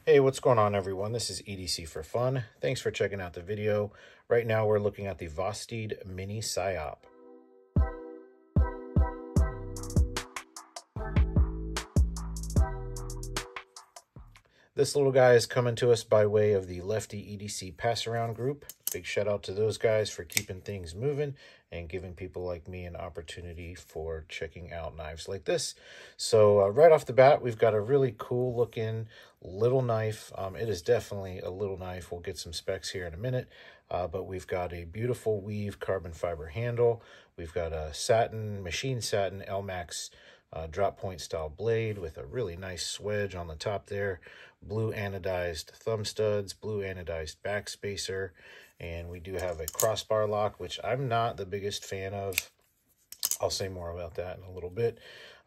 Hey, what's going on, everyone? This is EDC for Fun. Thanks for checking out the video. Right now we're looking at the Vosteed Mini Psyop. This little guy is coming to us by way of the Lefty EDC Pass-Around group. Big shout out to those guys for keeping things moving and giving people like me an opportunity for checking out knives like this. So right off the bat, we've got a really cool looking little knife. It is definitely a little knife. We'll get some specs here in a minute. But we've got a beautiful weave carbon fiber handle. We've got a machine satin LMAX drop point style blade with a really nice swedge on the top there. Blue anodized thumb studs, blue anodized back spacer, and we do have a crossbar lock, which I'm not the biggest fan of. I'll say more about that in a little bit.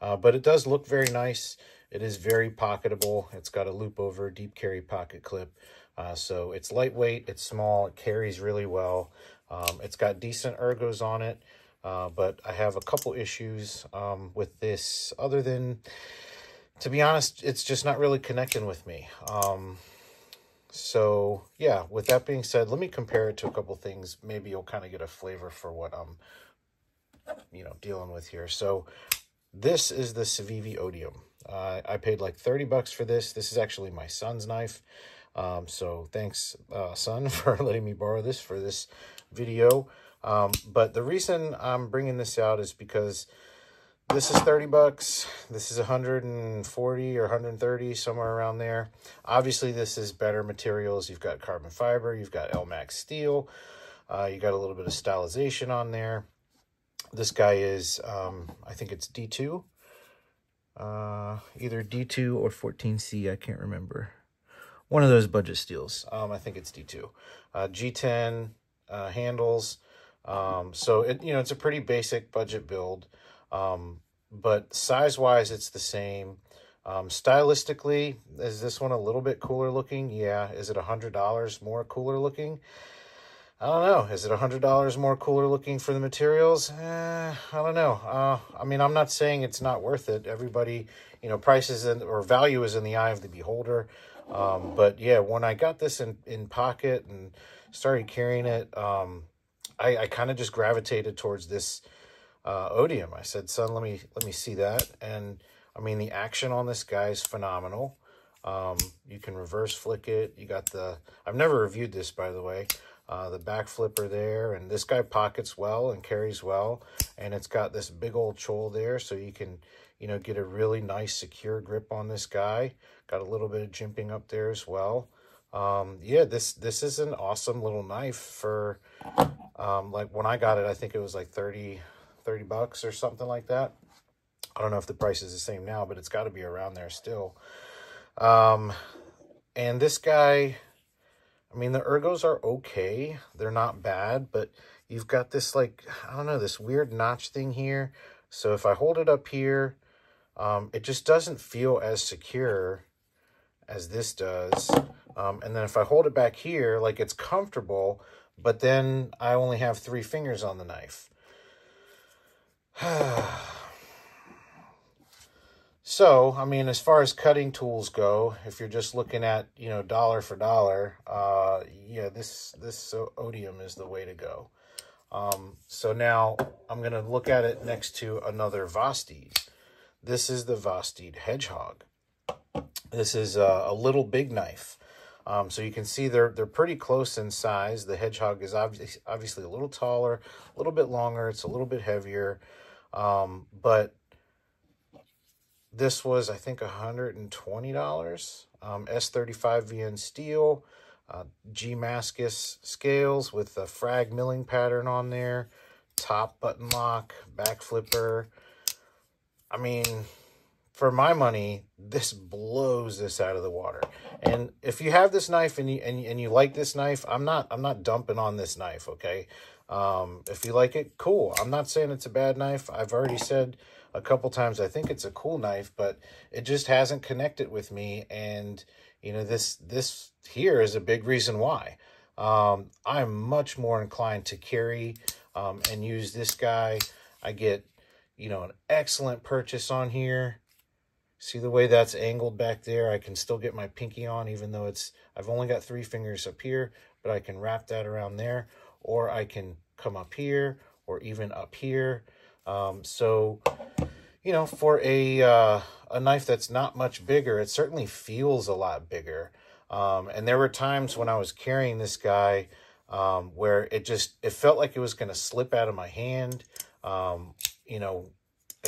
But it does look very nice. It is very pocketable. It's got a loop over deep carry pocket clip. So it's lightweight, it's small, it carries really well. It's got decent ergos on it. But I have a couple issues with this, other than, to be honest, it's just not really connecting with me. So yeah, with that being said, let me compare it to a couple things. Maybe you'll kind of get a flavor for what I'm, dealing with here. So this is the Civivi Odium. I paid like 30 bucks for this. This is actually my son's knife. So thanks, son, for letting me borrow this for this video. But the reason I'm bringing this out is because this is 30 bucks. This is 140 or 130, somewhere around there. Obviously, this is better materials. You've got carbon fiber. You've got LMAX steel. You got a little bit of stylization on there. This guy is, I think it's D2. Either D2 or 14C. I can't remember. One of those budget steels. I think it's D2. G10 handles. So it's a pretty basic budget build, but size-wise, it's the same. Stylistically, is this one a little bit cooler looking? Yeah. Is it $100 more cooler looking? I don't know. Is it $100 more cooler looking for the materials? I don't know. I mean, I'm not saying it's not worth it. Everybody, prices or value is in the eye of the beholder. But yeah, when I got this in pocket and started carrying it, I kind of just gravitated towards this Odium. I said, son, let me see that. And I mean, the action on this guy is phenomenal. You can reverse flick it. You got I've never reviewed this, by the way, the back flipper there. And this guy pockets well and carries well. And it's got this big old chole there, so you can, get a really nice secure grip on this guy. Got a little bit of jimping up there as well. Yeah, this is an awesome little knife for, like when I got it, I think it was like 30 bucks or something like that. I don't know if the price is the same now, but it's got to be around there still. And this guy, I mean, the ergos are okay. They're not bad, but you've got this, like, I don't know, this weird notch thing here. So if I hold it up here, it just doesn't feel as secure as this does. And then if I hold it back here, like, it's comfortable, but then I only have 3 fingers on the knife. So, I mean, as far as cutting tools go, if you're just looking at, dollar for dollar, yeah, this Odium is the way to go. So now I'm going to look at it next to another Vosteed. This is the Vosteed Hedgehog. This is a little big knife. So you can see they're pretty close in size. The Hedgehog is obviously a little taller, a little bit longer. It's a little bit heavier. But this was, I think, $120. S35 VN steel, G Mascus scales with a frag milling pattern on there, top button lock, back flipper. I mean, for my money, this blows this out of the water. And if you have this knife and you like this knife, I'm not dumping on this knife, okay? If you like it, cool. I'm not saying it's a bad knife. I've already said a couple times I think it's a cool knife, but it just hasn't connected with me. And this here is a big reason why. I'm much more inclined to carry and use this guy. I get an excellent purchase on here. See the way that's angled back there? I can still get my pinky on, even though I've only got 3 fingers up here, but I can wrap that around there, or I can come up here, or even up here. So, you know, for a knife that's not much bigger, it certainly feels a lot bigger. And there were times when I was carrying this guy where it felt like it was going to slip out of my hand, you know,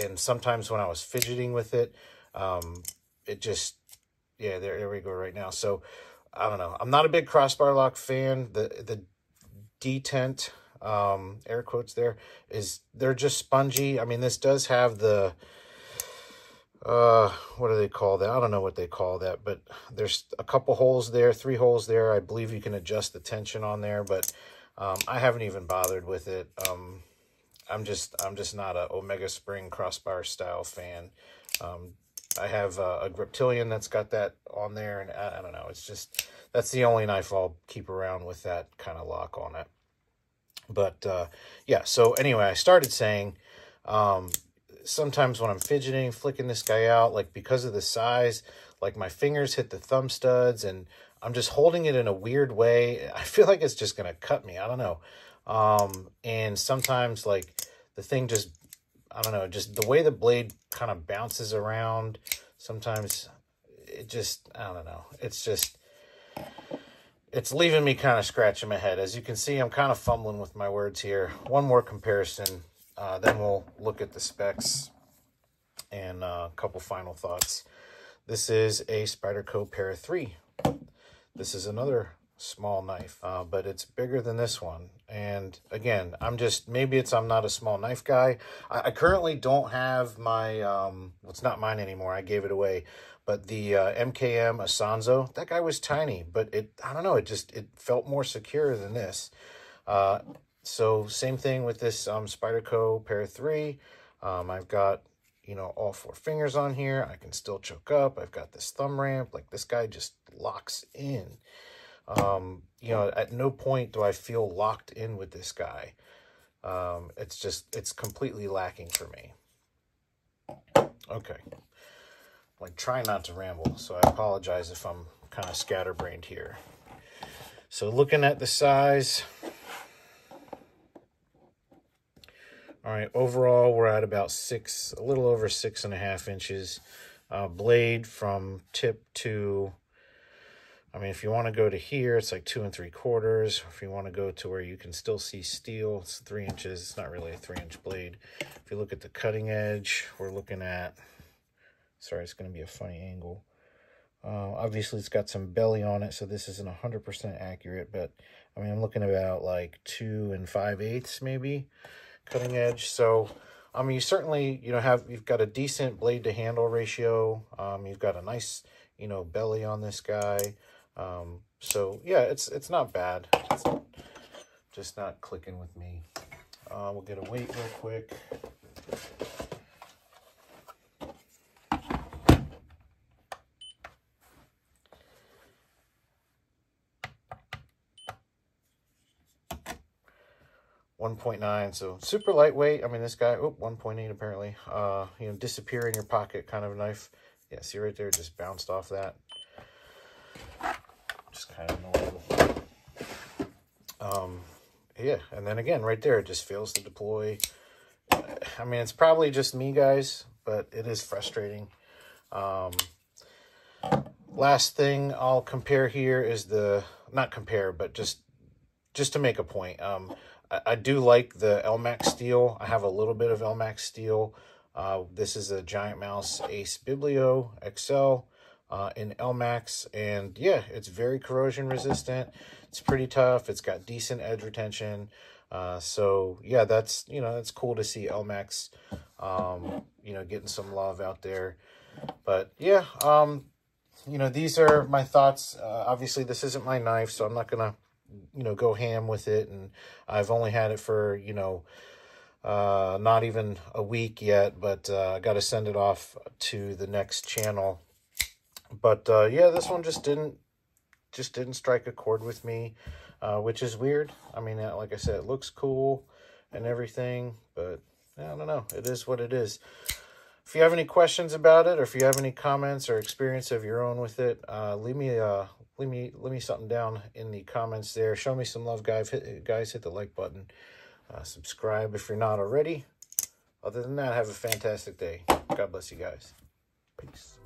and sometimes when I was fidgeting with it, it just, yeah, there we go right now. So I don't know. I'm not a big crossbar lock fan. The detent, air quotes there, they're just spongy. I mean, this does have the, what do they call that? I don't know what they call that, but there's a couple holes there, 3 holes there. I believe you can adjust the tension on there, but I haven't even bothered with it. I'm just not a Omega Spring crossbar style fan. I have a Griptilian that's got that on there, and I don't know. It's just, that's the only knife I'll keep around with that kind of lock on it. But yeah, so anyway, I started saying, sometimes when I'm fidgeting, flicking this guy out, like because of the size, like my fingers hit the thumb studs and I'm just holding it in a weird way. I feel like it's just going to cut me. I don't know. And sometimes like the thing just, I don't know, just the way the blade kind of bounces around. Sometimes it just, I don't know. It's just, it's leaving me kind of scratching my head. As you can see, I'm kind of fumbling with my words here. One more comparison. Then we'll look at the specs and a couple final thoughts. This is a Spyderco Para 3. This is another small knife, but it's bigger than this one. And again, maybe I'm not a small knife guy. I currently don't have my, well, it's not mine anymore. I gave it away. But the MKM Asanzo, that guy was tiny, but I don't know, it felt more secure than this. So same thing with this Spyderco Para 3. I've got, you know, all 4 fingers on here. I can still choke up. I've got this thumb ramp. Like, this guy just locks in. You know, at no point do I feel locked in with this guy. It's completely lacking for me. Okay. Like, try not to ramble, so I apologize if I'm kind of scatterbrained here. So looking at the size, all right, overall, we're at about a little over 6.5 inches. Blade from tip to, I mean, if you want to go to here, it's like 2 3/4. If you want to go to where you can still see steel, it's 3 inches. It's not really a 3-inch blade. If you look at the cutting edge, we're looking at, sorry, it's going to be a funny angle. Obviously, it's got some belly on it, so this isn't 100% accurate, but I mean, I'm looking about like 2 5/8 maybe cutting edge. So I mean, you certainly, you know, you've got a decent blade to handle ratio. You've got a nice, you know, belly on this guy. So yeah, it's not bad. It's just not clicking with me. We'll get a weight real quick. .9, so super lightweight. I mean, this guy, 1.8 apparently. You know, disappear in your pocket kind of knife. Yeah, see right there, just bounced off that. Just kind of annoying. Yeah, and then again, right there, it just fails to deploy. I mean, it's probably just me, guys, but it is frustrating. Last thing I'll compare here is not compare, but just to make a point. I do like the Elmax steel. I have a little bit of Elmax steel. This is a Giant Mouse Ace Biblio XL in Elmax. And yeah, it's very corrosion resistant. It's pretty tough. It's got decent edge retention. So yeah, that's, you know, it's cool to see Elmax, you know, getting some love out there. But yeah, you know, these are my thoughts. Obviously, this isn't my knife, so I'm not going to, you know, go ham with it. And I've only had it for, you know, not even a week yet, but I got to send it off to the next channel. But yeah, this one just didn't strike a chord with me, which is weird. I mean, like I said, it looks cool and everything, but I don't know. It is what it is. If you have any questions about it, or if you have any comments or experience of your own with it, leave me something down in the comments there. Show me some love, guys. Hit the like button. Subscribe if you're not already. Other than that, have a fantastic day. God bless you guys. Peace.